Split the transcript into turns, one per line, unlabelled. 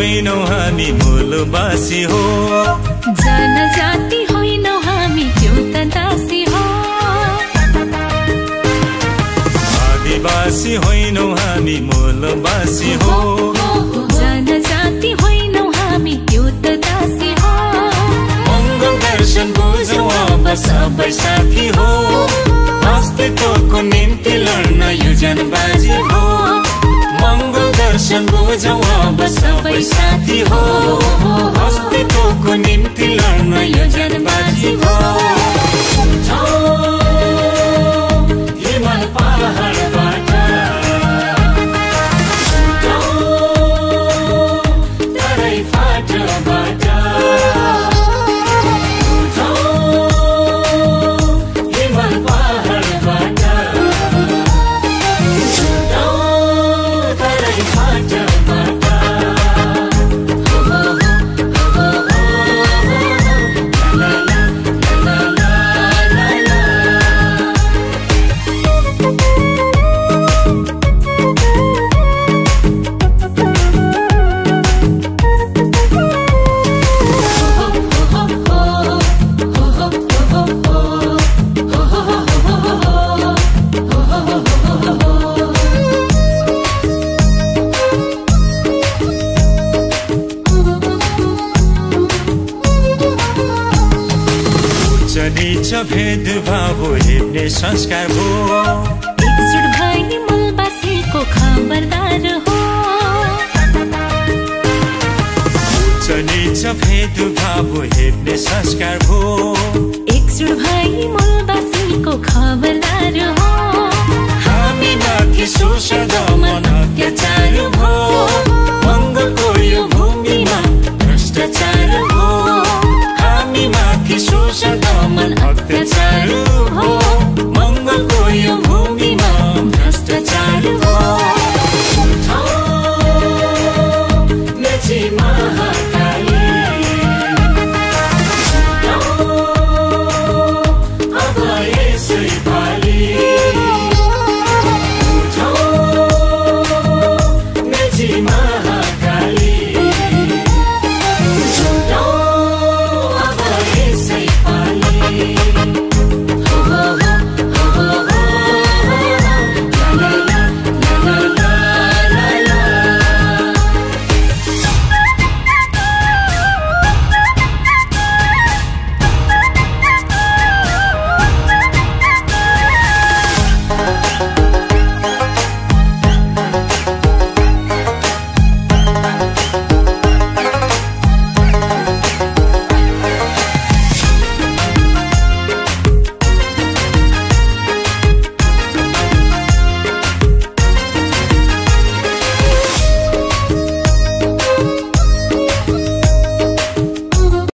होइनौ हामी मूलवासी हो।
जनजाति होइनौ हामी त्यो त दासी हो।
आदिवासी होइनौ हामी मूलवासी हो।
जनजाति होइनौ हामी त्यो त दासी हो।
मङ्गल दर्शन बुझौँ अब सबै साथी हो। अस्तित्वको निम्ति लड्न यो जनबाजी हो। मङ्गल दर्शन बुझौँ अब सबै साथी हो। अस्तित्वको निम्ति लड्न यो जनबाजी हो। हिमाल पहाडबाट तराई फाटबाट हिमाल पहाडबाट तराई फाटबाट नीच भेदभाव हेप्ने संस्कार हो।
एकजुट भई मूलवासीको खबरदार हो।
उच्च नीच भेदभाव हेप्ने संस्कार हो।
एकजुट भई मूलवासीको खबरदार हो।
हामी माथि शोषण दमन अत्याचार हो। मङ्गलको